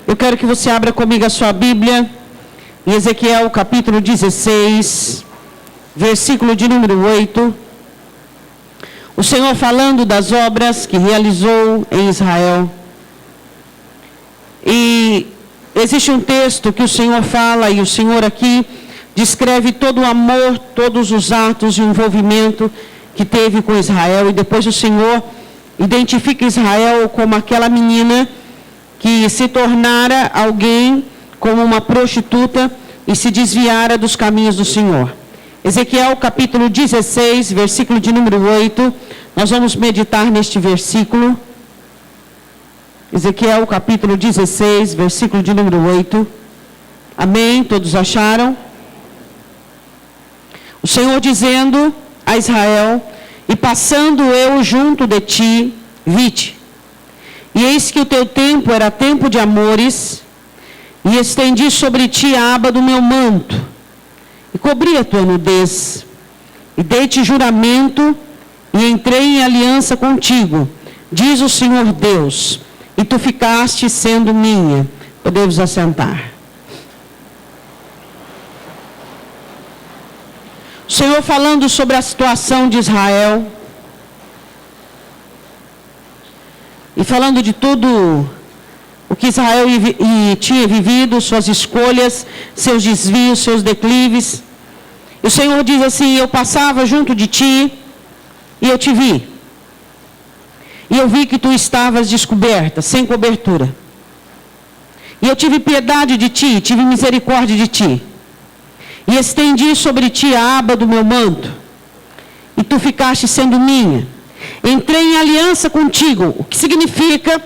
Eu quero que você abra comigo a sua Bíblia, em Ezequiel capítulo 16, versículo de número 8. O Senhor falando das obras que realizou em Israel. E existe um texto que o Senhor fala, e o Senhor aqui descreve todo o amor, todos os atos de envolvimento que teve com Israel. E depois o Senhor identifica Israel como aquela menina que se tornara alguém como uma prostituta e se desviara dos caminhos do Senhor. Ezequiel capítulo 16, versículo de número 8. Nós vamos meditar neste versículo. Ezequiel capítulo 16, versículo de número 8. Amém? Todos acharam? O Senhor dizendo a Israel: e passando eu junto de ti, vi-te. E eis que o teu tempo era tempo de amores, e estendi sobre ti a aba do meu manto, e cobri a tua nudez, e dei-te juramento, e entrei em aliança contigo, diz o Senhor Deus, e tu ficaste sendo minha. Podemos assentar. O Senhor falando sobre a situação de Israel, e falando de tudo o que Israel tinha vivido, suas escolhas, seus desvios, seus declives. E o Senhor diz assim: eu passava junto de ti, e eu te vi. E eu vi que tu estavas descoberta, sem cobertura. E eu tive piedade de ti, tive misericórdia de ti. E estendi sobre ti a aba do meu manto, e tu ficaste sendo minha. Entrei em aliança contigo. O que significa,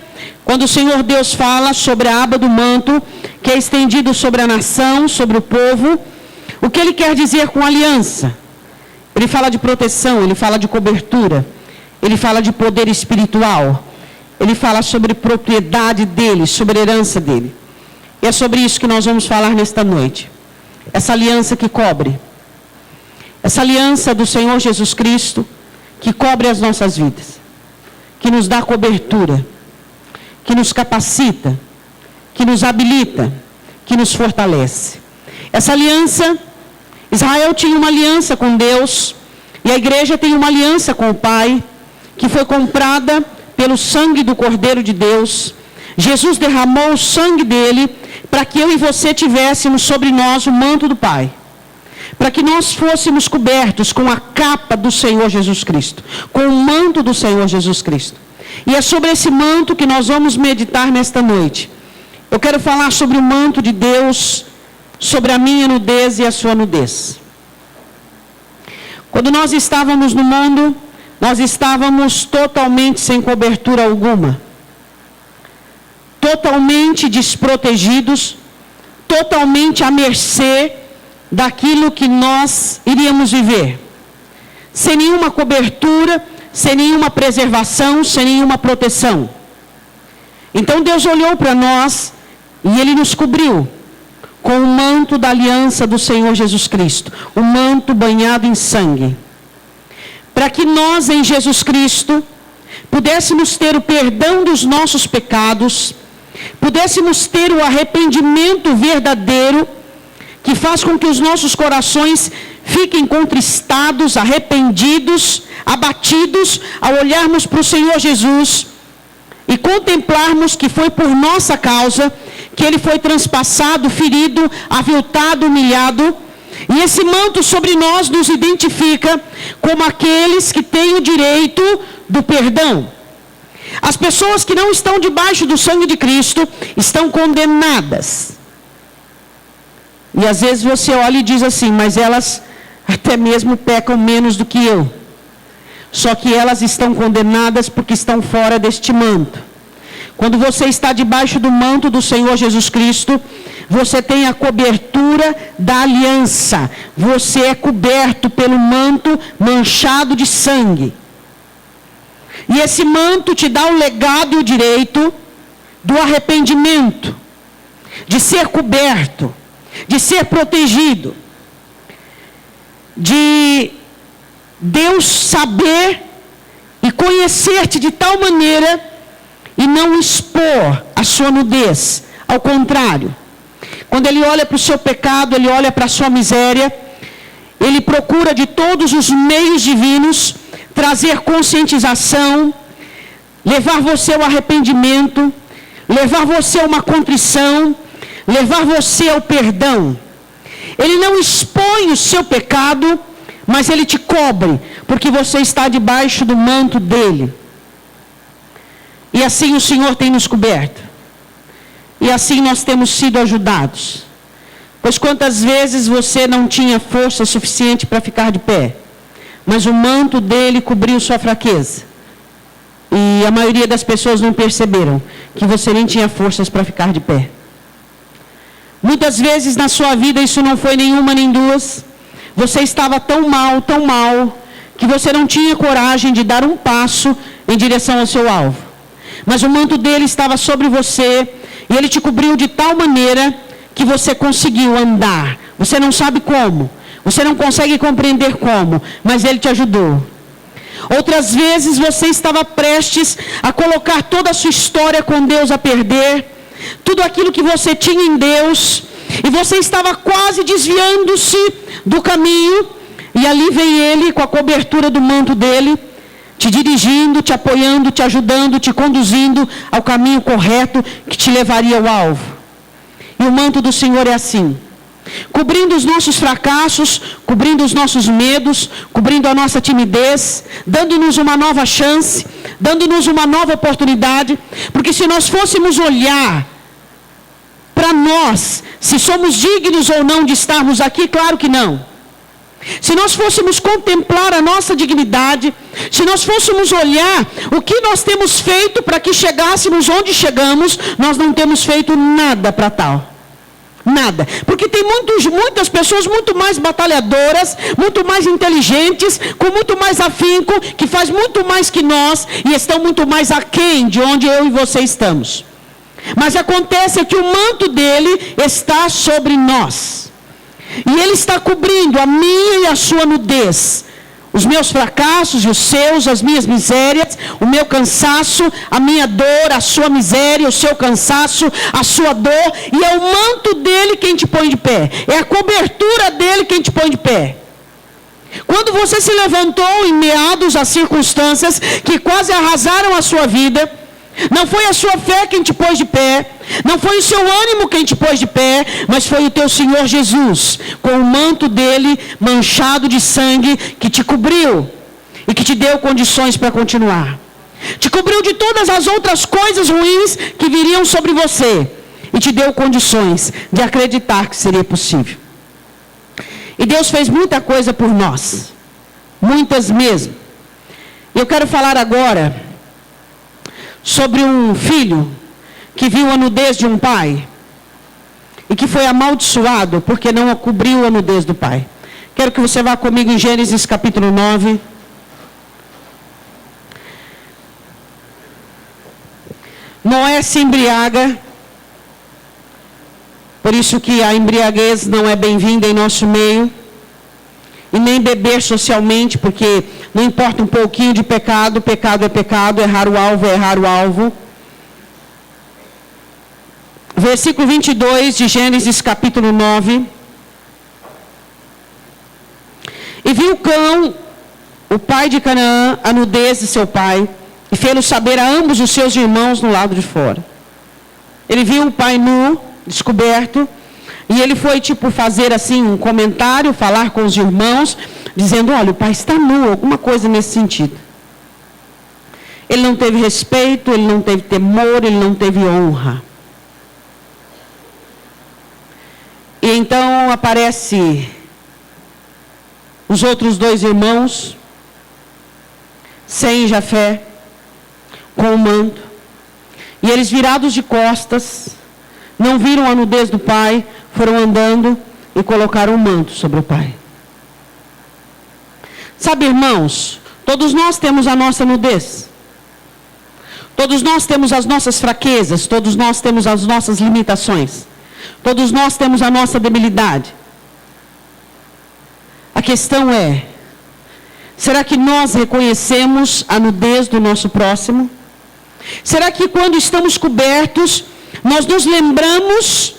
quando o Senhor Deus fala sobre a aba do manto, que é estendido sobre a nação, sobre o povo, o que ele quer dizer com aliança? Ele fala de proteção, ele fala de cobertura, ele fala de poder espiritual, ele fala sobre propriedade dele, sobre herança dele. E é sobre isso que nós vamos falar nesta noite. Essa aliança que cobre. Essa aliança do Senhor Jesus Cristo, que cobre as nossas vidas, que nos dá cobertura, que nos capacita, que nos habilita, que nos fortalece. Essa aliança, Israel tinha uma aliança com Deus, e a igreja tem uma aliança com o Pai, que foi comprada pelo sangue do Cordeiro de Deus. Jesus derramou o sangue dele para que eu e você tivéssemos sobre nós o manto do Pai, para que nós fôssemos cobertos com a capa do Senhor Jesus Cristo, com o manto do Senhor Jesus Cristo. E é sobre esse manto que nós vamos meditar nesta noite. Eu quero falar sobre o manto de Deus, sobre a minha nudez e a sua nudez. Quando nós estávamos no mundo, nós estávamos totalmente sem cobertura alguma, totalmente desprotegidos, totalmente à mercê daquilo que nós iríamos viver, sem nenhuma cobertura, sem nenhuma preservação, sem nenhuma proteção. Então Deus olhou para nós e Ele nos cobriu com o manto da aliança do Senhor Jesus Cristo, o manto banhado em sangue, para que nós em Jesus Cristo pudéssemos ter o perdão dos nossos pecados, pudéssemos ter o arrependimento verdadeiro, que faz com que os nossos corações fiquem contristados, arrependidos, abatidos, ao olharmos para o Senhor Jesus e contemplarmos que foi por nossa causa que Ele foi transpassado, ferido, aviltado, humilhado. E esse manto sobre nós nos identifica como aqueles que têm o direito do perdão. As pessoas que não estão debaixo do sangue de Cristo estão condenadas. E às vezes você olha e diz assim: mas elas até mesmo pecam menos do que eu. Só que elas estão condenadas porque estão fora deste manto. Quando você está debaixo do manto do Senhor Jesus Cristo, você tem a cobertura da aliança. Você é coberto pelo manto manchado de sangue. E esse manto te dá o legado e o direito do arrependimento, de ser coberto, de ser protegido, de Deus saber e conhecer-te de tal maneira e não expor a sua nudez, Ao contrário, quando ele olha para o seu pecado, ele olha para a sua miséria, ele procura de todos os meios divinos trazer conscientização, levar você ao arrependimento, levar você a uma contrição, levar você ao perdão. Ele não expõe o seu pecado, mas ele te cobre, porque você está debaixo do manto dele. E assim o Senhor tem nos coberto. E assim nós temos sido ajudados. Pois quantas vezes você não tinha força suficiente para ficar de pé, mas o manto dele cobriu sua fraqueza. E a maioria das pessoas não perceberam que você nem tinha forças para ficar de pé. Muitas vezes na sua vida isso não foi nenhuma nem duas. Você estava tão mal, que você não tinha coragem de dar um passo em direção ao seu alvo. Mas o manto dele estava sobre você e ele te cobriu de tal maneira que você conseguiu andar. Você não sabe como, você não consegue compreender como, mas ele te ajudou. Outras vezes você estava prestes a colocar toda a sua história com Deus a perder, tudo aquilo que você tinha em Deus, e você estava quase desviando-se do caminho, e ali vem ele com a cobertura do manto dele, te dirigindo, te apoiando, te ajudando, te conduzindo ao caminho correto que te levaria ao alvo. E o manto do Senhor é assim, cobrindo os nossos fracassos, cobrindo os nossos medos, cobrindo a nossa timidez, dando-nos uma nova chance, dando-nos uma nova oportunidade, porque se nós fôssemos olhar para nós, se somos dignos ou não de estarmos aqui, claro que não. Se nós fôssemos contemplar a nossa dignidade, se nós fôssemos olhar o que nós temos feito para que chegássemos onde chegamos, nós não temos feito nada para tal. Nada. Porque tem muitas pessoas muito mais batalhadoras, muito mais inteligentes, com muito mais afinco, que faz muito mais que nós e estão muito mais aquém de onde eu e você estamos. Mas acontece que o manto dele está sobre nós. E ele está cobrindo a minha e a sua nudez. Os meus fracassos e os seus, as minhas misérias, o meu cansaço, a minha dor, a sua miséria, o seu cansaço, a sua dor. E é o manto dele quem te põe de pé. É a cobertura dele quem te põe de pé. Quando você se levantou em meados às circunstâncias que quase arrasaram a sua vida, não foi a sua fé quem te pôs de pé, não foi o seu ânimo quem te pôs de pé, mas foi o teu Senhor Jesus, com o manto dele manchado de sangue, que te cobriu e que te deu condições para continuar. Te cobriu de todas as outras coisas ruins que viriam sobre você e te deu condições de acreditar que seria possível. E Deus fez muita coisa por nós, muitas mesmo. E eu quero falar agora sobre um filho que viu a nudez de um pai e que foi amaldiçoado porque não cobriu a nudez do pai. Quero que você vá comigo em Gênesis capítulo 9. Noé se embriaga, por isso que a embriaguez não é bem-vinda em nosso meio, e nem beber socialmente, porque não importa um pouquinho de pecado, pecado é pecado, errar o alvo é errar o alvo. Versículo 22 de Gênesis capítulo 9. E viu Cão, o pai de Canaã, a nudez de seu pai, e fê-lo saber a ambos os seus irmãos no lado de fora. Ele viu o pai nu, descoberto, e ele foi fazer assim um comentário, falar com os irmãos, dizendo, olha, o pai está nu, alguma coisa nesse sentido. Ele não teve respeito, ele não teve temor, ele não teve honra. E então aparece os outros dois irmãos, Sem e Jafé, com o manto, e eles virados de costas, não viram a nudez do pai, foram andando e colocaram um manto sobre o pai. Sabe, irmãos, todos nós temos a nossa nudez. Todos nós temos as nossas fraquezas, todos nós temos as nossas limitações. Todos nós temos a nossa debilidade. A questão é, será que nós reconhecemos a nudez do nosso próximo? Será que quando estamos cobertos, nós nos lembramos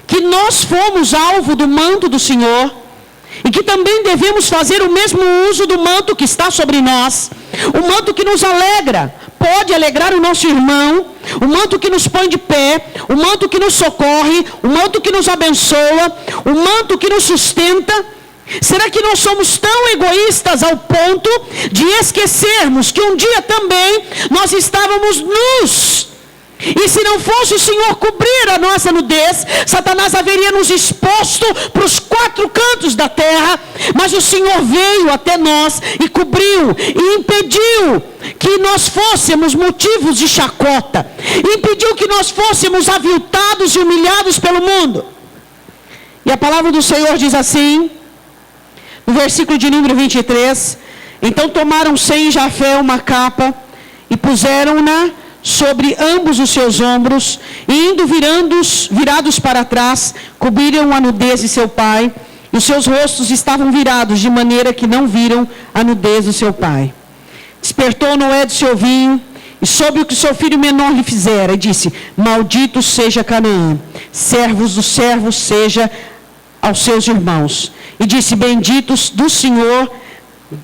que nós fomos alvo do manto do Senhor e que também devemos fazer o mesmo uso do manto que está sobre nós, o manto que nos alegra, pode alegrar o nosso irmão, o manto que nos põe de pé, o manto que nos socorre, o manto que nos abençoa, o manto que nos sustenta. Será que nós somos tão egoístas ao ponto de esquecermos que um dia também nós estávamos nus? E se não fosse o Senhor cobrir a nossa nudez, Satanás haveria nos exposto para os 4 cantos da terra. Mas o Senhor veio até nós e cobriu e impediu que nós fôssemos motivos de chacota. Impediu que nós fôssemos aviltados e humilhados pelo mundo. E a palavra do Senhor diz assim, no versículo de número 23, então tomaram Sem e Jafé uma capa e puseram-na sobre ambos os seus ombros, e indo virados para trás, cobriram a nudez de seu pai, e os seus rostos estavam virados, de maneira que não viram a nudez do seu pai. Despertou Noé do seu vinho, e soube o que seu filho menor lhe fizera, e disse, maldito seja Canaã, servos dos servos seja aos seus irmãos. E disse, benditos do Senhor,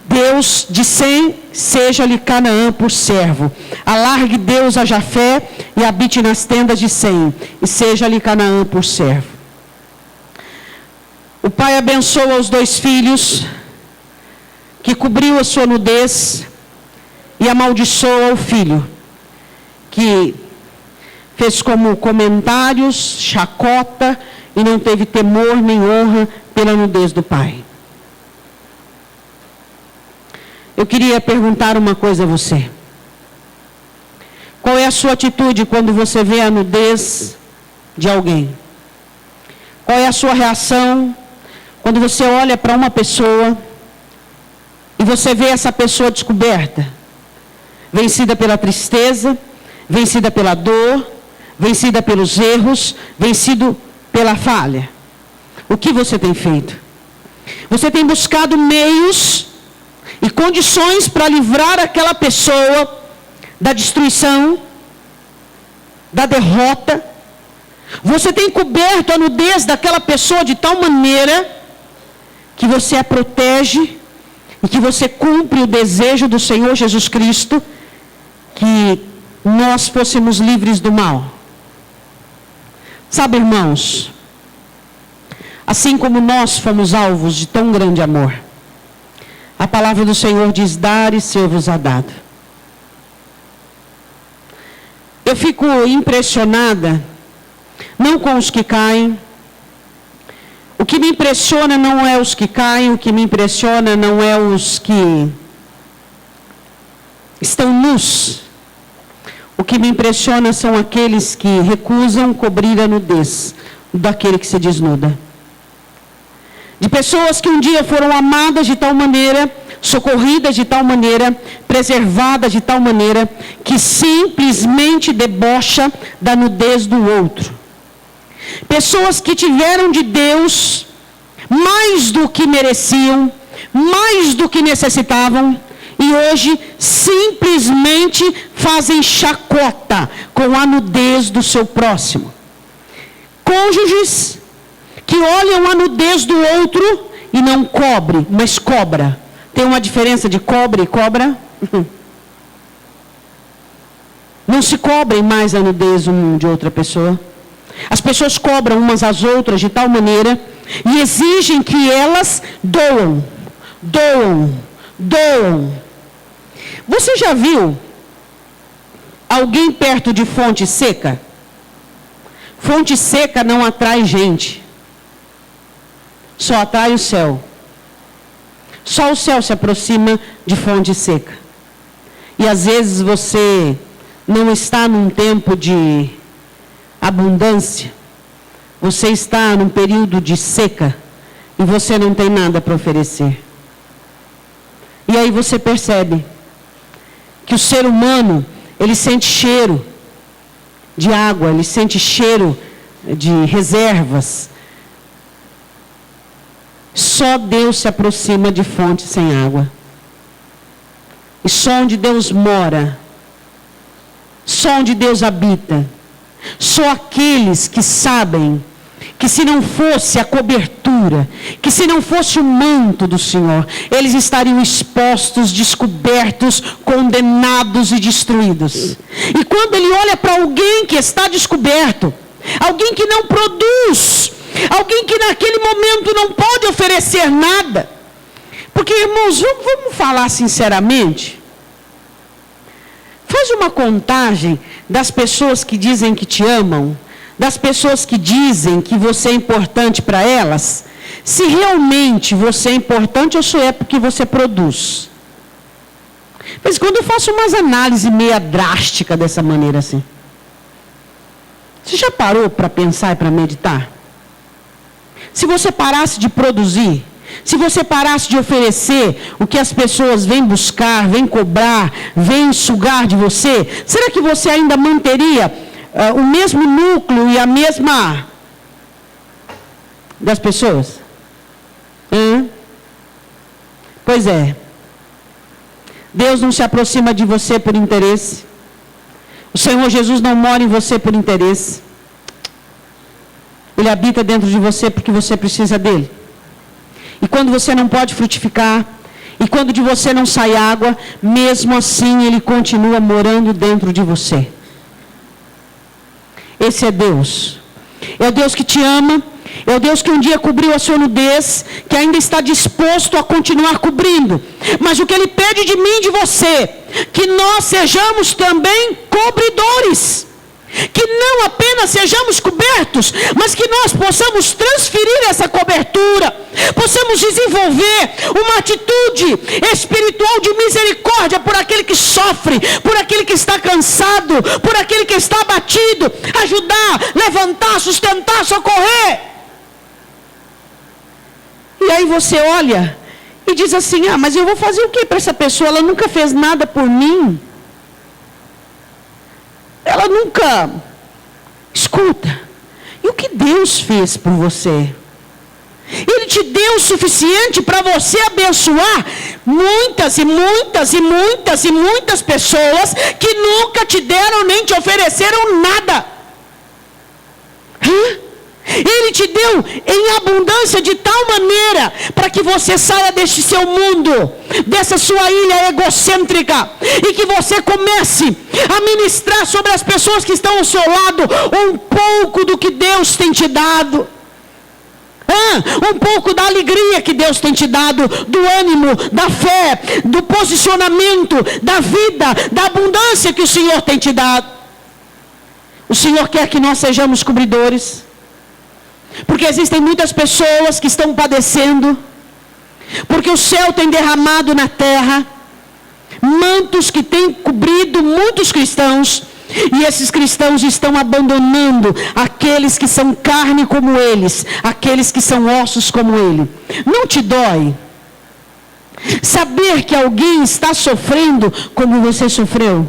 Deus de Sem, seja-lhe Canaã por servo. Alargue Deus a Jafé e habite nas tendas de Sem, e seja-lhe Canaã por servo. O pai abençoa os 2 filhos, que cobriu a sua nudez, e amaldiçoa o filho, que fez como comentários, chacota, e não teve temor nem honra pela nudez do pai. Eu queria perguntar uma coisa a você. Qual é a sua atitude quando você vê a nudez de alguém? Qual é a sua reação quando você olha para uma pessoa e você vê essa pessoa descoberta? Vencida pela tristeza, vencida pela dor, vencida pelos erros, vencido pela falha. O que você tem feito? Você tem buscado meios e condições para livrar aquela pessoa da destruição, da derrota. Você tem coberto a nudez daquela pessoa de tal maneira que você a protege e que você cumpre o desejo do Senhor Jesus Cristo, que nós fôssemos livres do mal. Sabe, irmãos, assim como nós fomos alvos de tão grande amor, a palavra do Senhor diz, dar e ser-vos-á dado. Eu fico impressionada, não com os que caem. O que me impressiona não é os que caem, o que me impressiona não é os que estão nus. O que me impressiona são aqueles que recusam cobrir a nudez daquele que se desnuda. De pessoas que um dia foram amadas de tal maneira, socorridas de tal maneira, preservadas de tal maneira, que simplesmente debocha da nudez do outro. Pessoas que tiveram de Deus mais do que mereciam, mais do que necessitavam, e hoje simplesmente fazem chacota com a nudez do seu próximo. Cônjuges que olham a nudez do outro e não cobre, mas cobra. Tem uma diferença de cobre e cobra? Não se cobrem mais a nudez de outra pessoa. As pessoas cobram umas às outras de tal maneira e exigem que elas doam. Você já viu alguém perto de fonte seca? Fonte seca não atrai gente. Só atrai o céu. Só o céu se aproxima de fonte seca. E às vezes você não está num tempo de abundância. Você está num período de seca e você não tem nada para oferecer. E aí você percebe que o ser humano, ele sente cheiro de água, ele sente cheiro de reservas. Só Deus se aproxima de fontes sem água. E só onde Deus mora, só onde Deus habita, Só aqueles que sabem que se não fosse a cobertura, que se não fosse o manto do Senhor, eles estariam expostos, descobertos, condenados e destruídos. E quando ele olha para alguém que está descoberto, alguém que não produz, alguém que naquele momento não pode oferecer nada, porque, irmãos, vamos falar sinceramente, faz uma contagem das pessoas que dizem que te amam, das pessoas que dizem que você é importante para elas, se realmente você é importante ou só é porque você produz. Mas quando eu faço umas análises meia drástica dessa maneira assim, você já parou para pensar e para meditar? Se você parasse de produzir, se você parasse de oferecer o que as pessoas vêm buscar, vêm cobrar, vêm sugar de você, será que você ainda manteria o mesmo núcleo e a mesma das pessoas? Pois é. Deus não se aproxima de você por interesse. O Senhor Jesus não mora em você por interesse. Ele habita dentro de você porque você precisa dele. E quando você não pode frutificar, e quando de você não sai água, mesmo assim ele continua morando dentro de você. Esse é Deus. É o Deus que te ama. É o Deus que um dia cobriu a sua nudez, que ainda está disposto a continuar cobrindo. Mas o que Ele pede de mim e de você, que nós sejamos também cobridores. Que não apenas sejamos cobertos, mas que nós possamos transferir essa cobertura, possamos desenvolver uma atitude espiritual de misericórdia por aquele que sofre, por aquele que está cansado, por aquele que está abatido, ajudar, levantar, sustentar, socorrer. E aí você olha e diz assim: mas eu vou fazer o que para essa pessoa? Ela nunca fez nada por mim. Ela nunca... Escuta, e o que Deus fez por você? Ele te deu o suficiente para você abençoar muitas e muitas e muitas e muitas pessoas que nunca te deram nem te ofereceram nada. Ele te deu em abundância de tal maneira para que você saia deste seu mundo, dessa sua ilha egocêntrica, e que você comece a ministrar sobre as pessoas que estão ao seu lado um pouco do que Deus tem te dado. Um pouco da alegria que Deus tem te dado, do ânimo, da fé, do posicionamento, da vida, da abundância que o Senhor tem te dado. O Senhor quer que nós sejamos cobridores. Porque existem muitas pessoas que estão padecendo, porque o céu tem derramado na terra mantos que têm cobrido muitos cristãos, e esses cristãos estão abandonando aqueles que são carne como eles, aqueles que são ossos como ele. Não te dói saber que alguém está sofrendo como você sofreu?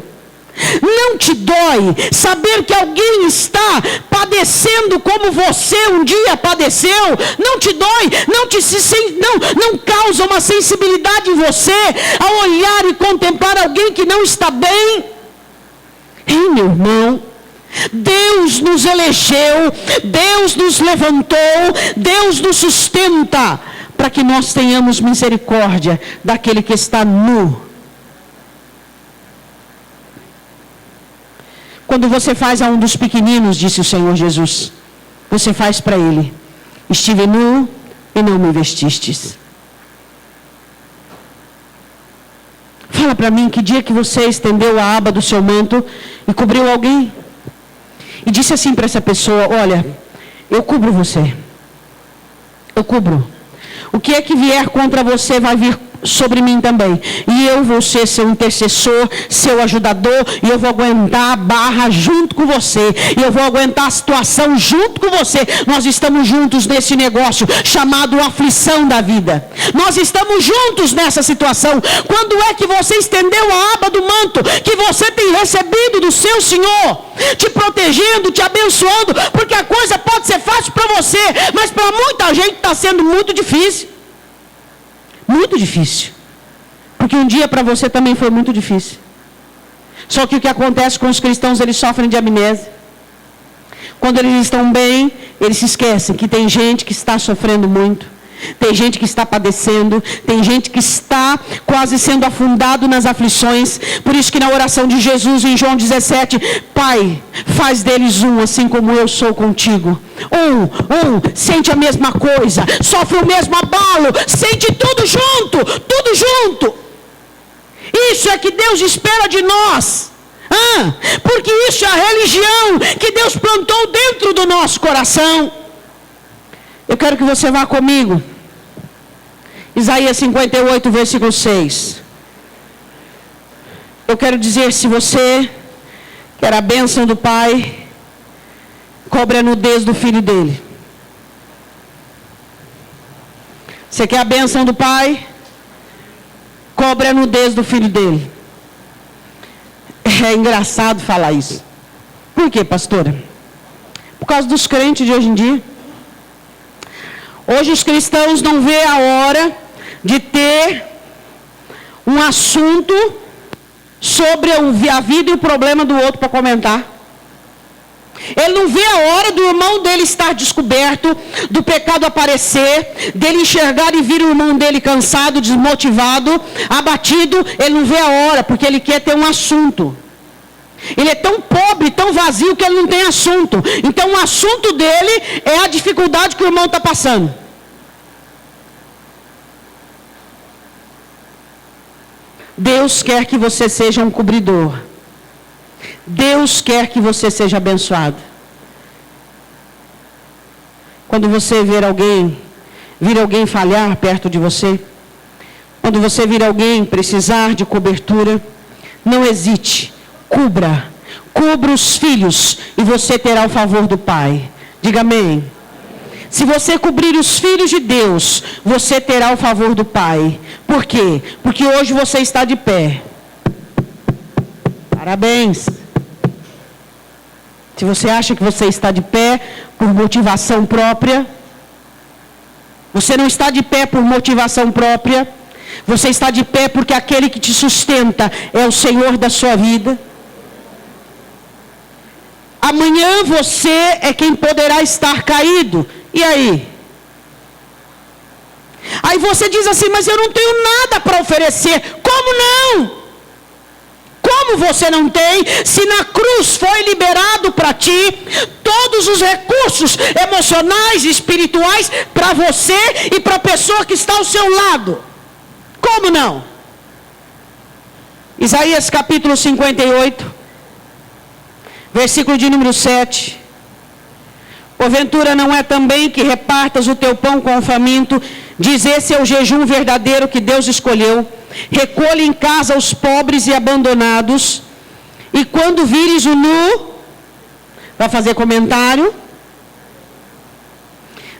Não te dói saber que alguém está padecendo como você um dia padeceu? Não te dói? Não causa uma sensibilidade em você ao olhar e contemplar alguém que não está bem? Ei, meu irmão, Deus nos elegeu, Deus nos levantou, Deus nos sustenta para que nós tenhamos misericórdia daquele que está nu. Quando você faz a um dos pequeninos, disse o Senhor Jesus, você faz para ele: estive nu e não me vestistes. Fala para mim, que dia que você estendeu a aba do seu manto e cobriu alguém? E disse assim para essa pessoa: olha, eu cubro você. Eu cubro. O que é que vier contra você vai vir sobre mim também, e eu vou ser seu intercessor, seu ajudador, e eu vou aguentar a barra junto com você, e eu vou aguentar a situação junto com você. Nós estamos juntos nesse negócio chamado aflição da vida. Nós estamos juntos nessa situação. Quando é que você estendeu a aba do manto que você tem recebido do seu Senhor, te protegendo, te abençoando? Porque a coisa pode ser fácil para você, mas para muita gente está sendo muito difícil. Muito difícil. Porque um dia para você também foi muito difícil. Só que o que acontece com os cristãos, eles sofrem de amnésia. Quando eles estão bem, eles se esquecem que tem gente que está sofrendo muito. Tem gente que está padecendo, tem gente que está quase sendo afundado nas aflições. Por isso que na oração de Jesus em João 17, Pai, faz deles um, assim como eu sou contigo. Sente a mesma coisa, sofre o mesmo abalo, sente tudo junto, tudo junto. Isso é que Deus espera de nós. Porque isso é a religião que Deus plantou dentro do nosso coração. Eu quero que você vá comigo. Isaías 58, versículo 6. Eu quero dizer, se você quer a bênção do Pai, cobre a nudez do filho dele. Você quer a bênção do Pai? Cobre a nudez do filho dele. É engraçado falar isso. Por quê, pastora? Por causa dos crentes de hoje em dia. Hoje os cristãos não vê a hora de ter um assunto sobre a vida e o problema do outro para comentar. Ele não vê a hora do irmão dele estar descoberto, do pecado aparecer, dele enxergar e vir o irmão dele cansado, desmotivado, abatido. Ele não vê a hora, porque ele quer ter um assunto. Ele é tão pobre, tão vazio, que ele não tem assunto. Então o assunto dele é a dificuldade que o irmão está passando. Deus quer que você seja um cobridor. Deus quer que você seja abençoado. Quando você vir alguém falhar perto de você, quando você vir alguém precisar de cobertura, não hesite, cubra os filhos e você terá o favor do Pai. Diga amém. Se você cobrir os filhos de Deus, você terá o favor do Pai. Por quê? Porque hoje você está de pé. Parabéns. Se você acha que você está de pé por motivação própria, você não está de pé por motivação própria. Você está de pé porque aquele que te sustenta é o Senhor da sua vida. Amanhã você é quem poderá estar caído. E aí? Aí você diz assim, mas eu não tenho nada para oferecer. Como não? Como você não tem, se na cruz foi liberado para ti todos os recursos emocionais e espirituais para você e para a pessoa que está ao seu lado? Como não? Isaías capítulo 58, versículo de número 7. Porventura não é também que repartas o teu pão com o faminto? Diz, esse é o jejum verdadeiro que Deus escolheu. Recolhe em casa os pobres e abandonados. E quando vires o nu, vai fazer comentário,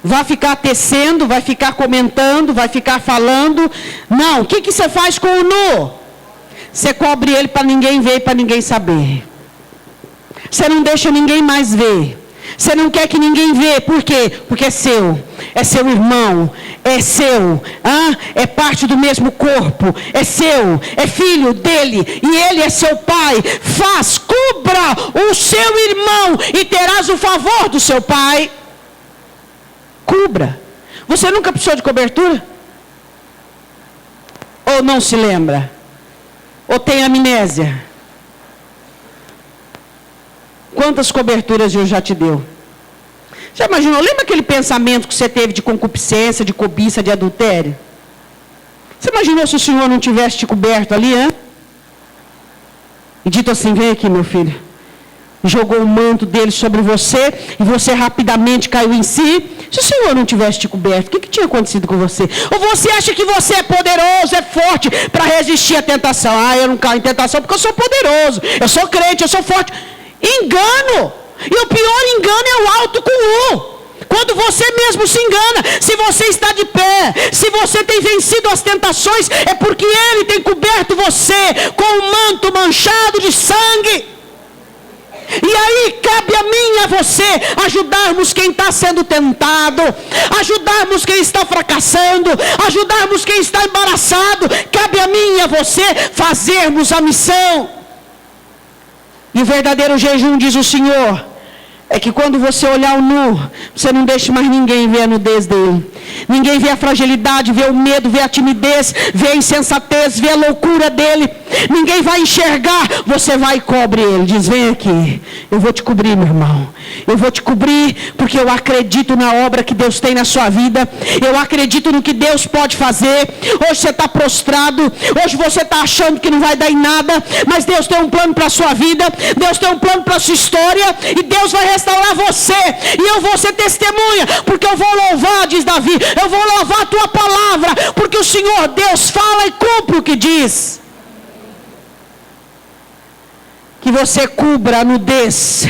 vai ficar tecendo, vai ficar comentando, vai ficar falando. Não, o que você faz com o nu? Você cobre ele para ninguém ver e para ninguém saber. Você não deixa ninguém mais ver. Você não quer que ninguém vê, por quê? Porque é seu irmão, é seu, é parte do mesmo corpo, é seu, é filho dele, e ele é seu pai. Cubra o seu irmão e terás o favor do seu pai. Cubra. Você nunca precisou de cobertura? Ou não se lembra? Ou tem amnésia? Quantas coberturas Deus já te deu? Já imaginou? Lembra aquele pensamento que você teve de concupiscência, de cobiça, de adultério? Você imaginou se o Senhor não tivesse te coberto ali, hein? E dito assim, vem aqui, meu filho. Jogou o manto dele sobre você e você rapidamente caiu em si. Se o Senhor não tivesse te coberto, o que tinha acontecido com você? Ou você acha que você é poderoso, é forte para resistir à tentação? Eu não caio em tentação porque eu sou poderoso, eu sou crente, eu sou forte. Engano! E o pior engano é o alto com U. Quando você mesmo se engana. Se você está de pé, se você tem vencido as tentações, é porque Ele tem coberto você com um manto manchado de sangue. E aí cabe a mim e a você ajudarmos quem está sendo tentado, ajudarmos quem está fracassando, ajudarmos quem está embaraçado. Cabe a mim e a você fazermos a missão. E o verdadeiro jejum, diz o Senhor, é que quando você olhar o nu, você não deixa mais ninguém ver a nudez dele. Ninguém vê a fragilidade, vê o medo, vê a timidez, vê a insensatez, vê a loucura dele. Ninguém vai enxergar, você vai e cobre ele. Diz, vem aqui, eu vou te cobrir, meu irmão. Eu vou te cobrir porque eu acredito na obra que Deus tem na sua vida. Eu acredito no que Deus pode fazer. Hoje você está prostrado, hoje você está achando que não vai dar em nada, mas Deus tem um plano para a sua vida, Deus tem um plano para a sua história, e Deus vai restaurar você, e eu vou ser testemunha, porque eu vou louvar, diz Davi, eu vou louvar a tua palavra, porque o Senhor Deus fala e cumpre o que diz. Que você cubra a nudez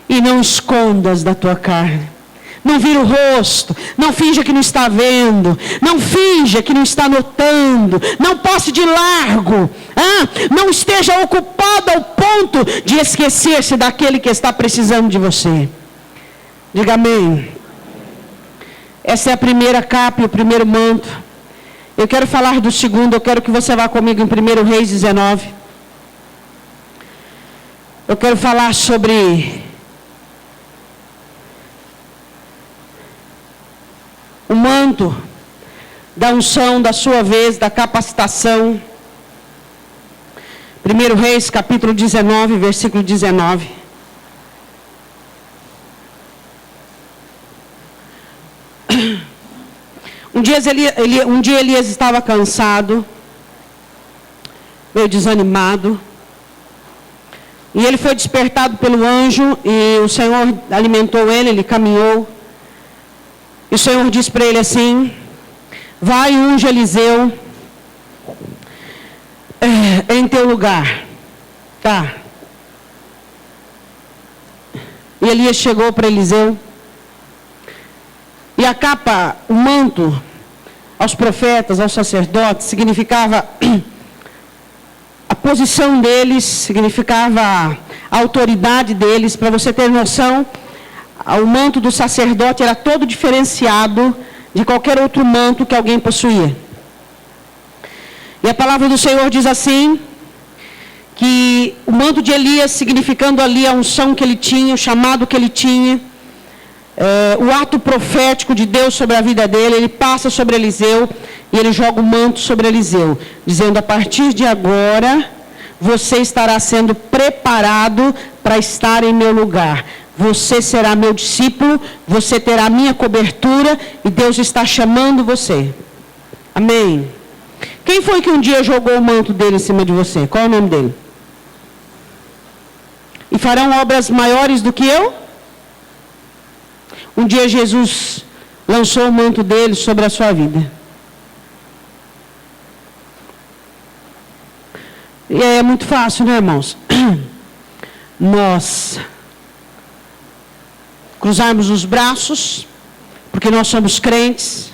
e não escondas da tua carne. Não vira o rosto, não finja que não está vendo, não finja que não está notando, não passe de largo, não esteja ocupado ao ponto de esquecer-se daquele que está precisando de você. Diga amém. Essa é a primeira capa e o primeiro manto. Eu quero falar do segundo, eu quero que você vá comigo em 1 Reis 19. Eu quero falar sobre o manto da unção, da sua vez, da capacitação. 1 Reis, capítulo 19, versículo 19. Um dia Elias estava cansado, meio desanimado, e ele foi despertado pelo anjo, e o Senhor alimentou ele, ele caminhou. E o Senhor disse para ele assim: vai e unge Eliseu em teu lugar. Tá. E Elias chegou para Eliseu. E a capa, o manto, aos profetas, aos sacerdotes, significava a posição deles, significava a autoridade deles. Para você ter noção, o manto do sacerdote era todo diferenciado de qualquer outro manto que alguém possuía. E a palavra do Senhor diz assim, que o manto de Elias, significando ali a unção que ele tinha, o chamado que ele tinha, o ato profético de Deus sobre a vida dele, ele passa sobre Eliseu e ele joga o manto sobre Eliseu, dizendo: a partir de agora você estará sendo preparado para estar em meu lugar. Você será meu discípulo, você terá minha cobertura e Deus está chamando você. Amém. Quem foi que um dia jogou o manto dele em cima de você? Qual é o nome dele? E farão obras maiores do que eu? Um dia Jesus lançou o manto dele sobre a sua vida. E é muito fácil, né, irmãos? Nós cruzarmos os braços, porque nós somos crentes,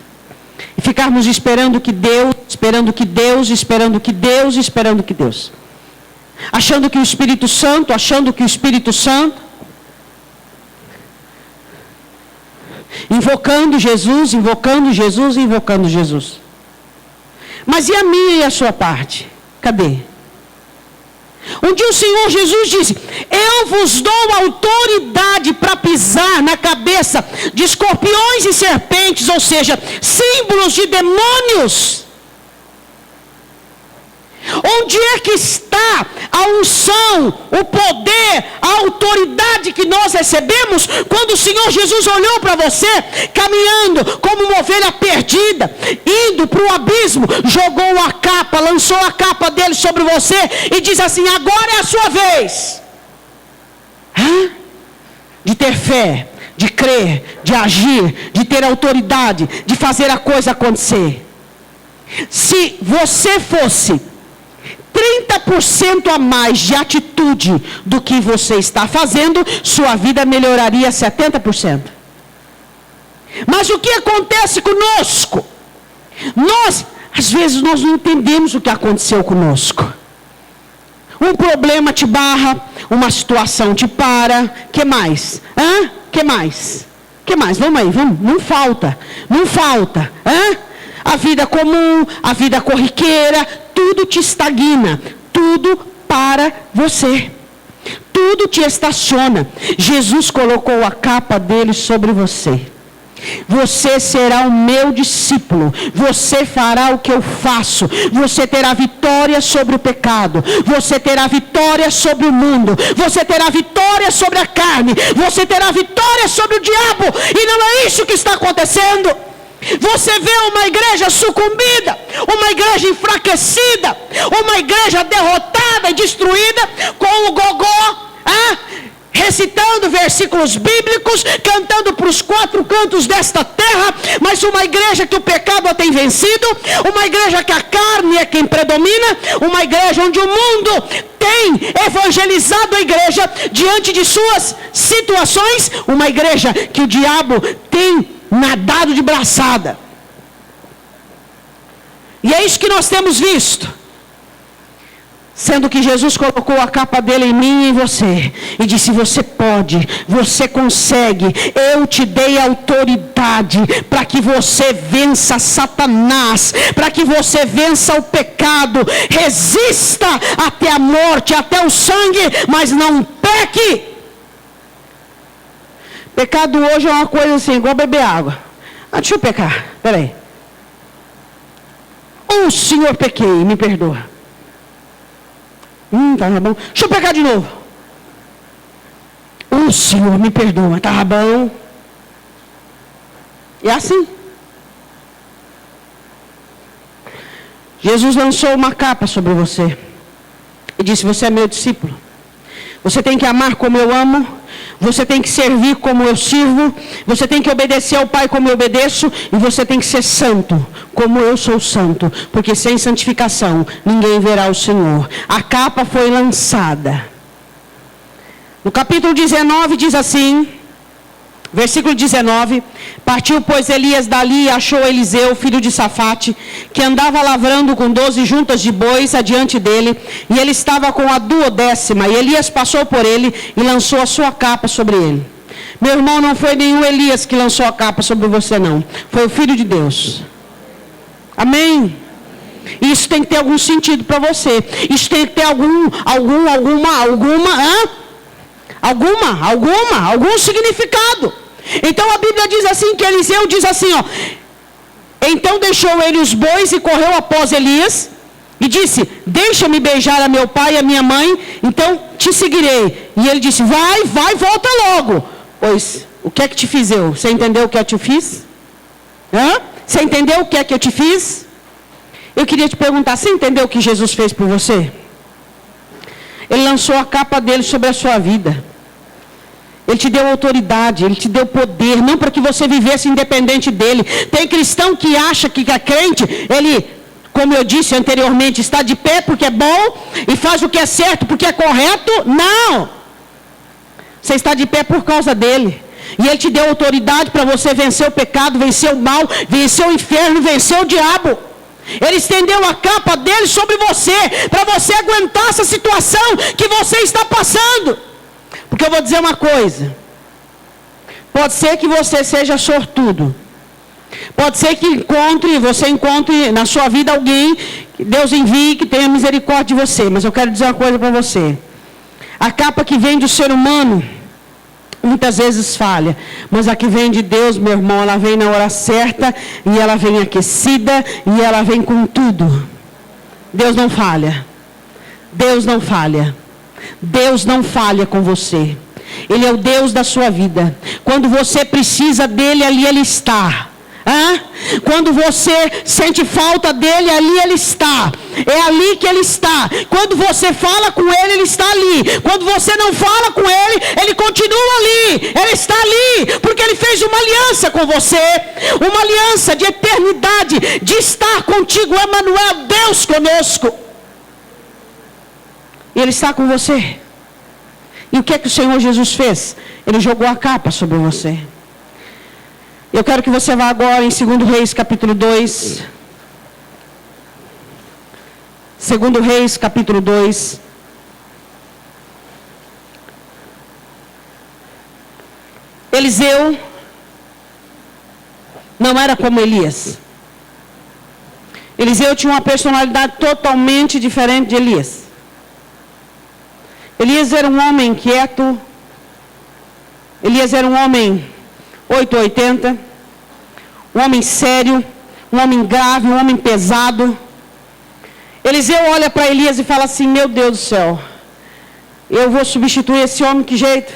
e ficarmos esperando que Deus, achando que o Espírito Santo, invocando Jesus. Mas e a minha e a sua parte? Cadê? Um dia o Senhor Jesus disse: eu vos dou autoridade para pisar na cabeça de escorpiões e serpentes, ou seja, símbolos de demônios. Onde é que está a unção, o poder, a autoridade que nós recebemos quando o Senhor Jesus olhou para você, caminhando como uma ovelha perdida, indo para o abismo, jogou a capa, lançou a capa dele sobre você e diz assim: agora é a sua vez de ter fé, de crer, de agir, de ter autoridade, de fazer a coisa acontecer. Se você fosse 30% a mais de atitude do que você está fazendo, sua vida melhoraria 70%. Mas o que acontece conosco? Às vezes nós não entendemos o que aconteceu conosco. Um problema te barra, uma situação te para. Que mais? Que mais? Vamos aí, vamos. Não falta. A vida comum, a vida corriqueira, tudo te estagna, tudo para você. tudo te estaciona. Jesus colocou a capa dele sobre você. Você será o meu discípulo, você fará o que eu faço, você terá vitória sobre o pecado, você terá vitória sobre o mundo, você terá vitória sobre a carne, você terá vitória sobre o diabo, e não é isso que está acontecendo. Você vê uma igreja sucumbida, uma igreja enfraquecida, uma igreja derrotada e destruída, com o gogó, recitando versículos bíblicos, cantando para os quatro cantos desta terra, mas uma igreja que o pecado a tem vencido, uma igreja que a carne é quem predomina, uma igreja onde o mundo tem evangelizado a igreja diante de suas situações, uma igreja que o diabo tem nadado de braçada. E é isso que nós temos visto. Sendo que Jesus colocou a capa dele em mim e em você. E disse, você pode, você consegue. Eu te dei autoridade para que você vença Satanás. Para que você vença o pecado. Resista até a morte, até o sangue, mas não peque. Pecado hoje é uma coisa assim, igual beber água. Deixa eu pecar, peraí. Senhor, pequei, me perdoa. Tá bom. Deixa eu pegar de novo. Senhor, me perdoa. Tá bom. E assim. Jesus lançou uma capa sobre você. E disse, você é meu discípulo. Você tem que amar como eu amo. Você tem que servir como eu sirvo. Você tem que obedecer ao Pai como eu obedeço. E você tem que ser santo como eu sou santo. Porque sem santificação ninguém verá o Senhor. A capa foi lançada. No capítulo 19 diz assim, versículo 19: partiu, pois, Elias dali e achou Eliseu, filho de Safate, que andava lavrando com 12 juntas de bois adiante dele, e ele estava com a 12ª, e Elias passou por ele e lançou a sua capa sobre ele. Meu irmão, não foi nenhum Elias que lançou a capa sobre você, não. Foi o Filho de Deus. Amém? Isso tem que ter algum sentido para você. Isso tem que ter algum significado. Então a Bíblia diz assim, que Eliseu diz assim, então deixou ele os bois e correu após Elias e disse, deixa-me beijar a meu pai e a minha mãe, então te seguirei. E ele disse, vai, volta logo. Pois, o que é que te fiz eu? Você entendeu o que eu te fiz? Você entendeu o que é que eu te fiz? Eu queria te perguntar, você entendeu o que Jesus fez por você? Ele lançou a capa dele sobre a sua vida. Ele te deu autoridade, ele te deu poder, não para que você vivesse independente dele. Tem cristão que acha que é crente, ele, como eu disse anteriormente, está de pé porque é bom e faz o que é certo porque é correto. Não! Você está de pé por causa dele. E ele te deu autoridade para você vencer o pecado, vencer o mal, vencer o inferno, vencer o diabo. Ele estendeu a capa dele sobre você, para você aguentar essa situação que você está passando. Porque eu vou dizer uma coisa. Pode ser que você seja sortudo. Pode ser que você encontre na sua vida alguém, que Deus envie, que tenha misericórdia de você. Mas eu quero dizer uma coisa para você. A capa que vem do ser humano, muitas vezes falha. Mas a que vem de Deus, meu irmão, ela vem na hora certa, e ela vem aquecida, e ela vem com tudo. Deus não falha. Deus não falha. Deus não falha com você. Ele é o Deus da sua vida. Quando você precisa dele, ali ele está. Quando você sente falta dele, ali ele está. É ali que ele está. Quando você fala com ele, ele está ali. Quando você não fala com ele, ele continua ali. Ele está ali, porque ele fez uma aliança com você. Uma aliança de eternidade, de estar contigo, Emanuel, Deus conosco. E ele está com você. E o que é que o Senhor Jesus fez? Ele jogou a capa sobre você. Eu quero que você vá agora em 2 Reis capítulo 2. 2 Reis capítulo 2. Eliseu não era como Elias. Eliseu tinha uma personalidade totalmente diferente de Elias. Elias era um homem quieto. Elias era um homem 880. Um homem sério. Um homem grave, um homem pesado. Eliseu olha para Elias e fala assim: meu Deus do céu, eu vou substituir esse homem, que jeito?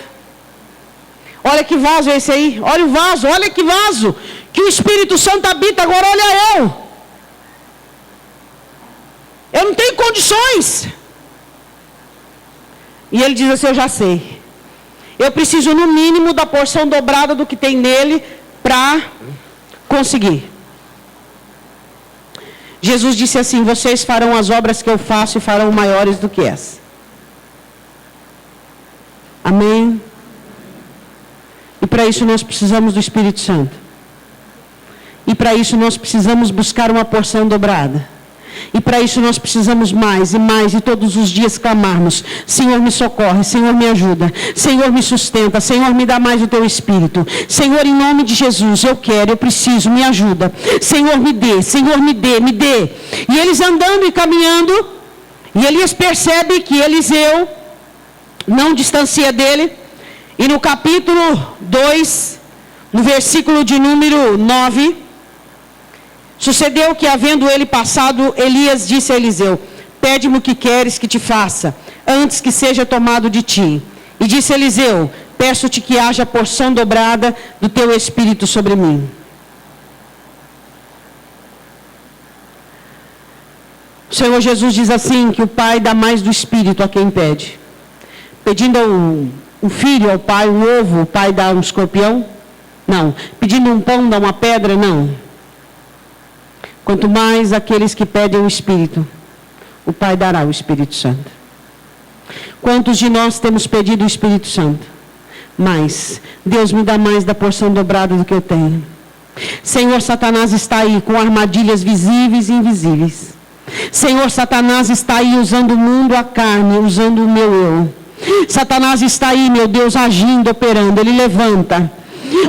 Olha que vaso é esse aí, olha o vaso, olha que vaso, que o Espírito Santo habita, agora olha eu não tenho condições. E ele diz assim: eu já sei, eu preciso no mínimo da porção dobrada do que tem nele para conseguir. Jesus disse assim: vocês farão as obras que eu faço e farão maiores do que essa. Amém? E para isso nós precisamos do Espírito Santo. E para isso nós precisamos buscar uma porção dobrada. E para isso nós precisamos mais e mais, e todos os dias clamarmos: Senhor, me socorre, Senhor, me ajuda, Senhor, me sustenta, Senhor, me dá mais o teu Espírito, Senhor, em nome de Jesus, eu quero, eu preciso, me ajuda, Senhor, me dê, Senhor, me dê, me dê. E eles andando e caminhando, e Elias percebe que Eliseu não distancia dele, e no capítulo 2, no versículo de número 9, sucedeu que, havendo ele passado, Elias disse a Eliseu: pede-me o que queres que te faça, antes que seja tomado de ti. E disse Eliseu: peço-te que haja porção dobrada do teu Espírito sobre mim. O Senhor Jesus diz assim, que o Pai dá mais do Espírito a quem pede. Pedindo um filho ao Pai, um ovo, o Pai dá um escorpião? Não. Pedindo um pão, dá uma pedra? Não. Quanto mais aqueles que pedem o Espírito, o Pai dará o Espírito Santo. Quantos de nós temos pedido o Espírito Santo? Mas Deus me dá mais da porção dobrada do que eu tenho. Senhor, Satanás está aí com armadilhas visíveis e invisíveis. Senhor, Satanás está aí usando o mundo, a carne, usando o meu eu. Satanás está aí, meu Deus, agindo, operando. Ele levanta.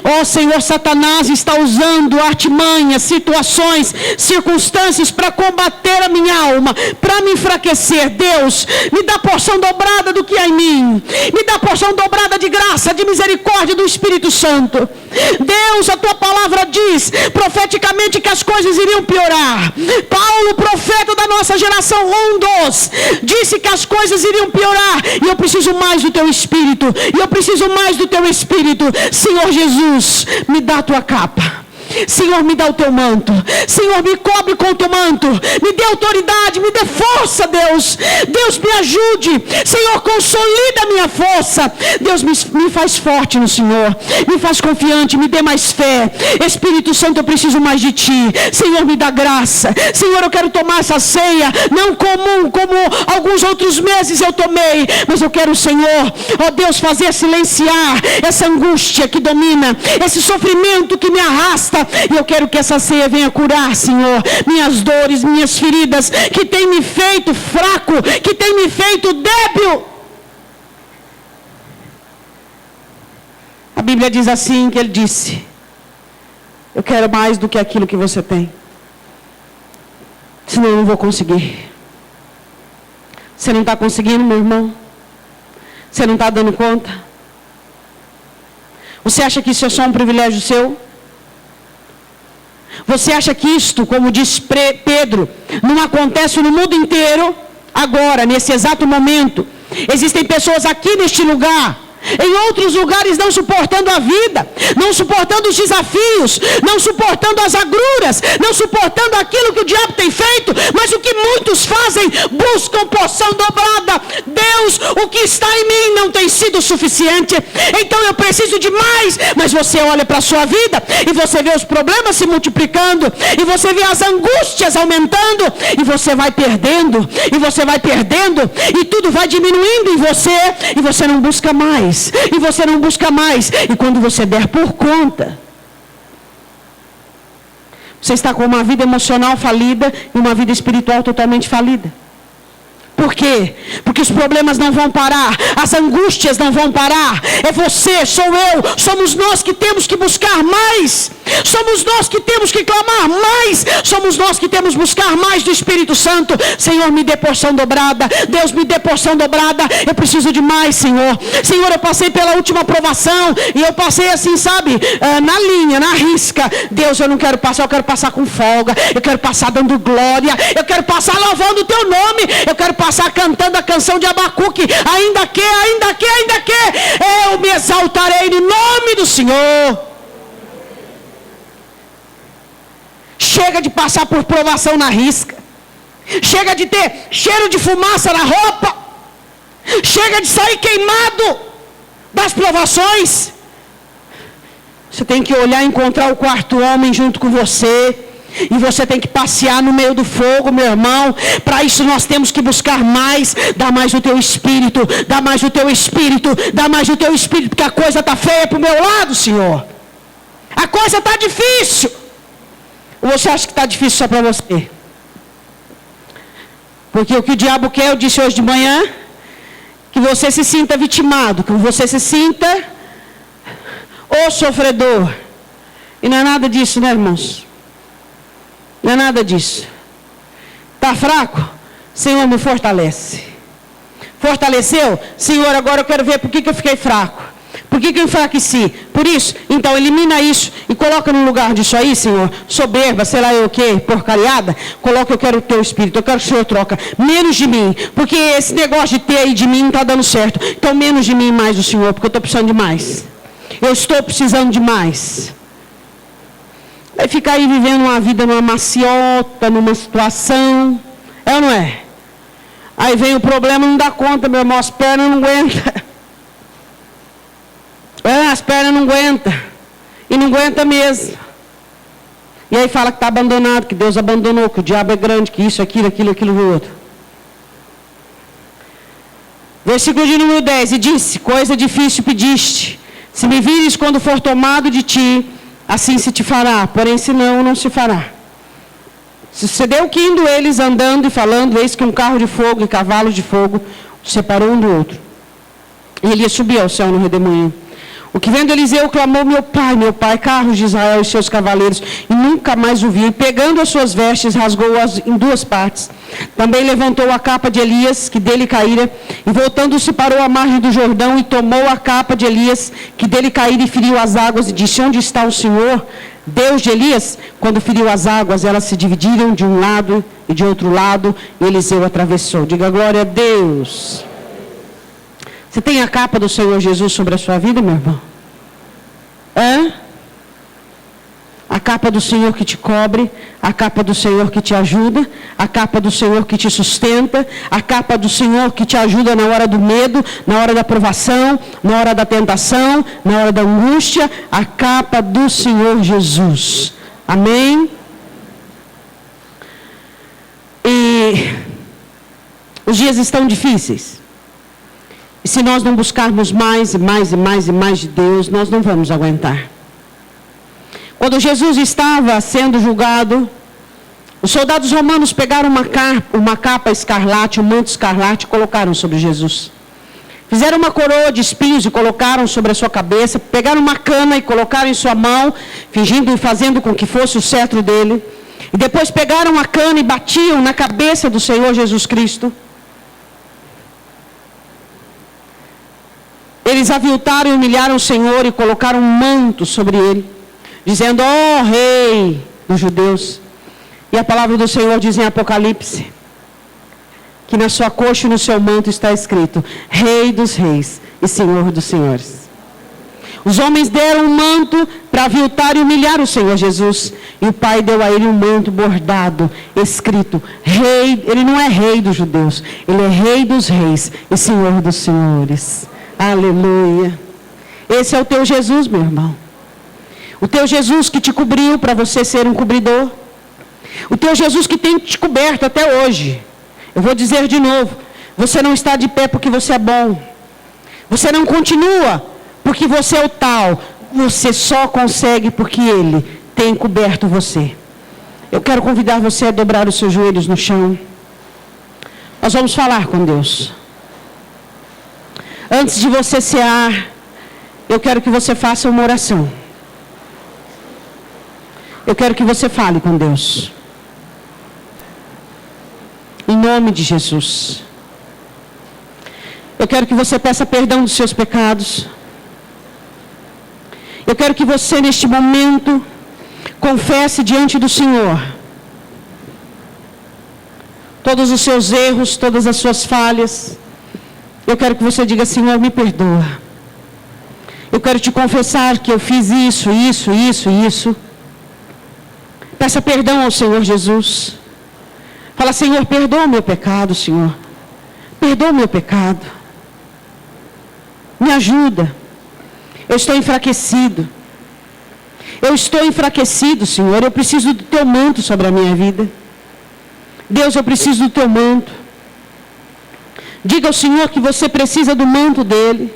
Oh Senhor, Satanás está usando artimanhas, situações, circunstâncias para combater a minha alma, para me enfraquecer. Deus, me dá porção dobrada do que há em mim. Me dá porção dobrada de graça, de misericórdia do Espírito Santo. Deus, a tua palavra diz profeticamente que as coisas iriam piorar. Paulo, profeta da nossa geração, disse que as coisas iriam piorar. E eu preciso mais do teu Espírito. E eu preciso mais do teu Espírito. Senhor Jesus, me dá a tua capa. Senhor, me dá o teu manto. Senhor, me cobre com o teu manto. Me dê autoridade, me dê força, Deus. Deus, me ajude. Senhor, consolida a minha força. Deus, me faz forte no Senhor. Me faz confiante, me dê mais fé. Espírito Santo, eu preciso mais de ti. Senhor, me dá graça. Senhor, eu quero tomar essa ceia, não comum, como alguns outros meses eu tomei. Mas eu quero, Senhor, ó Deus, fazer silenciar essa angústia que domina, esse sofrimento que me arrasta. E eu quero que essa ceia venha curar, Senhor, minhas dores, minhas feridas, que tem me feito fraco, que tem me feito débil. A Bíblia diz assim, que ele disse: eu quero mais do que aquilo que você tem, senão eu não vou conseguir. Você não está conseguindo, meu irmão? Você não está dando conta? Você acha que isso é só um privilégio seu? Você acha que isto, como diz Pedro, não acontece no mundo inteiro? Agora, nesse exato momento, existem pessoas aqui neste lugar, em outros lugares, não suportando a vida, não suportando os desafios, não suportando as agruras, não suportando aquilo que o diabo tem feito, mas o que muitos fazem, buscam porção dobrada. Deus, o que está em mim não tem sido suficiente, então eu preciso de mais. Mas você olha para a sua vida e você vê os problemas se multiplicando, e você vê as angústias aumentando, e você vai perdendo, e você vai perdendo, e tudo vai diminuindo em você, e você não busca mais. E você não busca mais. E quando você der por conta, você está com uma vida emocional falida e uma vida espiritual totalmente falida. Por quê? Porque os problemas não vão parar, as angústias não vão parar. É você, sou eu, somos nós que temos que buscar mais. Somos nós que temos que clamar mais. Somos nós que temos que buscar mais do Espírito Santo. Senhor, me dê porção dobrada. Deus, me dê porção dobrada. Eu preciso de mais, Senhor. Senhor, eu passei pela última provação. E eu passei assim, sabe, na linha, na risca. Deus, eu não quero passar. Eu quero passar com folga. Eu quero passar dando glória. Eu quero passar louvando o teu nome. Eu quero passar cantando a canção de Abacuque. Ainda que eu me exaltarei no nome do Senhor. Chega de passar por provação na risca. Chega de ter cheiro de fumaça na roupa. Chega de sair queimado das provações. Você tem que olhar e encontrar o quarto homem junto com você. E você tem que passear no meio do fogo, meu irmão. Para isso nós temos que buscar mais. Dá mais o teu espírito. Dá mais o teu espírito. Dá mais o teu espírito. Porque a coisa está feia para o meu lado, Senhor. A coisa está difícil. Ou você acha que está difícil só para você? Porque o que o diabo quer, eu disse hoje de manhã, que você se sinta vitimado, que você se sinta o sofredor. E não é nada disso, né, irmãos? Não é nada disso. Está fraco? Senhor, me fortalece. Fortaleceu? Senhor, agora eu quero ver por que eu fiquei fraco. Por que eu enfraqueci? Por isso, então elimina isso e coloca no lugar disso aí, Senhor, soberba, sei lá eu o que, porcariada. Coloca, eu quero o teu espírito, eu quero que o Senhor troca. Menos de mim, porque esse negócio de ter aí de mim não está dando certo. Então menos de mim e mais do Senhor, porque eu estou precisando de mais. Eu estou precisando de mais. Vai ficar aí vivendo uma vida numa maciota, numa situação. É ou não é? Aí vem o problema, não dá conta, meu irmão, as pernas não aguentam. As pernas não aguentam. E não aguenta mesmo. E aí fala que está abandonado, que Deus abandonou, que o diabo é grande, que isso, aquilo, outro. Versículo de número 10. E disse, coisa difícil pediste. Se me vires quando for tomado de ti, assim se te fará. Porém, se não, não se fará. Sucedeu que indo eles andando e falando, eis que um carro de fogo e cavalos de fogo separou um do outro. E Elias subiu ao céu no redemoinho. O que vendo Eliseu clamou, meu pai, carros de Israel e seus cavaleiros, e nunca mais o viu. E pegando as suas vestes, rasgou-as em duas partes. Também levantou a capa de Elias, que dele caíra, e voltando-se parou à margem do Jordão, e tomou a capa de Elias, que dele caíra, e feriu as águas, e disse, onde está o Senhor, Deus de Elias? Quando feriu as águas, elas se dividiram de um lado e de outro lado, e Eliseu atravessou. Diga glória a Deus. Você tem a capa do Senhor Jesus sobre a sua vida, meu irmão? A capa do Senhor que te cobre, a capa do Senhor que te ajuda, a capa do Senhor que te sustenta, a capa do Senhor que te ajuda na hora do medo, na hora da provação, na hora da tentação, na hora da angústia, a capa do Senhor Jesus. Amém? E os dias estão difíceis. E se nós não buscarmos mais e mais e mais e mais de Deus, nós não vamos aguentar. Quando Jesus estava sendo julgado, os soldados romanos pegaram uma capa escarlate, um manto escarlate e colocaram sobre Jesus. Fizeram uma coroa de espinhos e colocaram sobre a sua cabeça. Pegaram uma cana e colocaram em sua mão, fingindo e fazendo com que fosse o cetro dele. E depois pegaram a cana e batiam na cabeça do Senhor Jesus Cristo. Eles aviltaram e humilharam o Senhor e colocaram um manto sobre ele, dizendo, ó Rei dos judeus. E a palavra do Senhor diz em Apocalipse, que na sua coxa e no seu manto está escrito, Rei dos reis e Senhor dos senhores. Os homens deram um manto para aviltar e humilhar o Senhor Jesus. E o Pai deu a ele um manto bordado, escrito, Rei, ele não é Rei dos judeus, ele é Rei dos reis e Senhor dos senhores. Aleluia. Esse é o teu Jesus, meu irmão. O teu Jesus que te cobriu para você ser um cobridor. O teu Jesus que tem te coberto até hoje. Eu vou dizer de novo. Você não está de pé porque você é bom. Você não continua porque você é o tal. Você só consegue porque Ele tem coberto você. Eu quero convidar você a dobrar os seus joelhos no chão. Nós vamos falar com Deus. Antes de você cear, eu quero que você faça uma oração. Eu quero que você fale com Deus. Em nome de Jesus. Eu quero que você peça perdão dos seus pecados. Eu quero que você, neste momento, confesse diante do Senhor todos os seus erros, todas as suas falhas. Eu quero que você diga: Senhor, me perdoa. Eu quero te confessar que eu fiz isso. Peça perdão ao Senhor Jesus. Fala: Senhor, perdoa o meu pecado, Senhor. Perdoa o meu pecado. Me ajuda. Eu estou enfraquecido. Eu estou enfraquecido, Senhor. Eu preciso do teu manto sobre a minha vida. Deus, eu preciso do teu manto. Diga ao Senhor que você precisa do manto dele.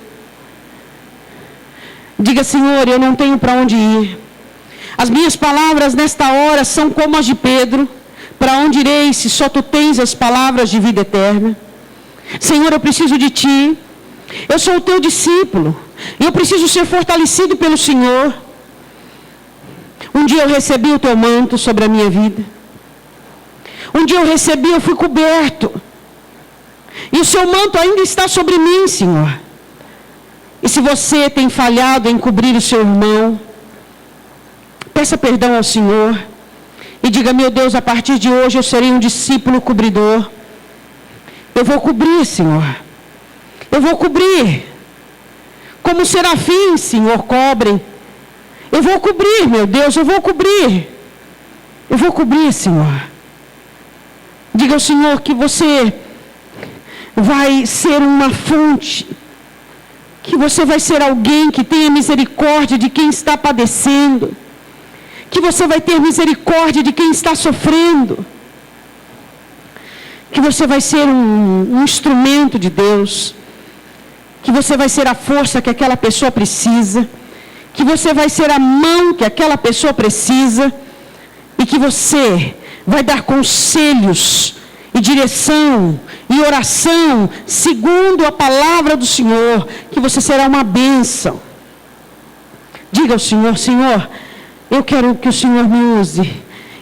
Diga: Senhor, eu não tenho para onde ir. As minhas palavras nesta hora são como as de Pedro. Para onde irei se só tu tens as palavras de vida eterna? Senhor, eu preciso de ti. Eu sou o teu discípulo. E eu preciso ser fortalecido pelo Senhor. Um dia eu recebi o teu manto sobre a minha vida. Um dia eu recebi, eu fui coberto. E o seu manto ainda está sobre mim, Senhor. E se você tem falhado em cobrir o seu irmão, peça perdão ao Senhor. E diga: meu Deus, a partir de hoje eu serei um discípulo cobridor. Eu vou cobrir, Senhor. Eu vou cobrir. Como serafins, Senhor, cobrem. Eu vou cobrir, meu Deus, eu vou cobrir. Eu vou cobrir, Senhor. Diga ao Senhor que você vai ser uma fonte. Que você vai ser alguém que tenha misericórdia de quem está padecendo. Que você vai ter misericórdia de quem está sofrendo. Que você vai ser um instrumento de Deus. Que você vai ser a força que aquela pessoa precisa. Que você vai ser a mão que aquela pessoa precisa. E que você vai dar conselhos e direção e oração segundo a palavra do Senhor. Que você será uma bênção. Diga ao Senhor: Senhor, eu quero que o Senhor me use.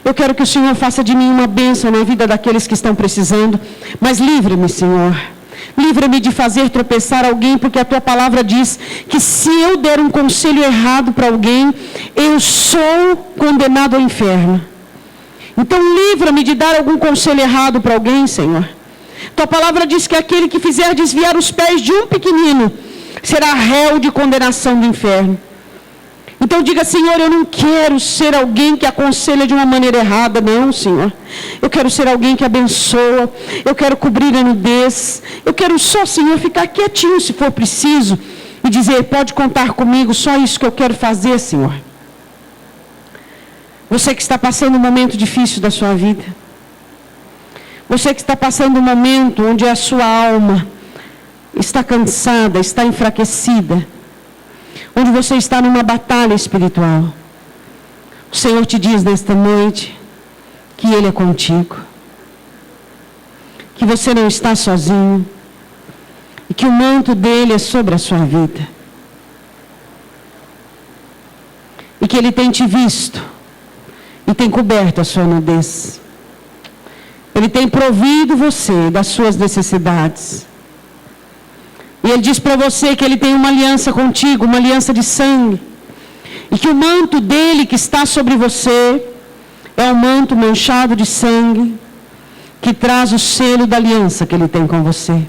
Eu quero que o Senhor faça de mim uma bênção na vida daqueles que estão precisando. Mas livre-me, Senhor. Livra-me de fazer tropeçar alguém, porque a tua palavra diz que se eu der um conselho errado para alguém, eu sou condenado ao inferno. Então livra-me de dar algum conselho errado para alguém, Senhor. Tua palavra diz que aquele que fizer desviar os pés de um pequenino será réu de condenação do inferno. Então diga: Senhor, eu não quero ser alguém que aconselha de uma maneira errada, não, Senhor. Eu quero ser alguém que abençoa. Eu quero cobrir a nudez. Eu quero só, Senhor, ficar quietinho se for preciso e dizer: pode contar comigo, só isso que eu quero fazer, Senhor. Você que está passando um momento difícil da sua vida. Você que está passando um momento onde a sua alma está cansada, está enfraquecida. Onde você está numa batalha espiritual. O Senhor te diz nesta noite que Ele é contigo. Que você não está sozinho. E que o manto dEle é sobre a sua vida. E que Ele tem te visto. E tem coberto a sua nudez. Ele tem provido você das suas necessidades. E Ele diz para você que Ele tem uma aliança contigo, uma aliança de sangue. E que o manto dEle que está sobre você é um manto manchado de sangue, que traz o selo da aliança que Ele tem com você.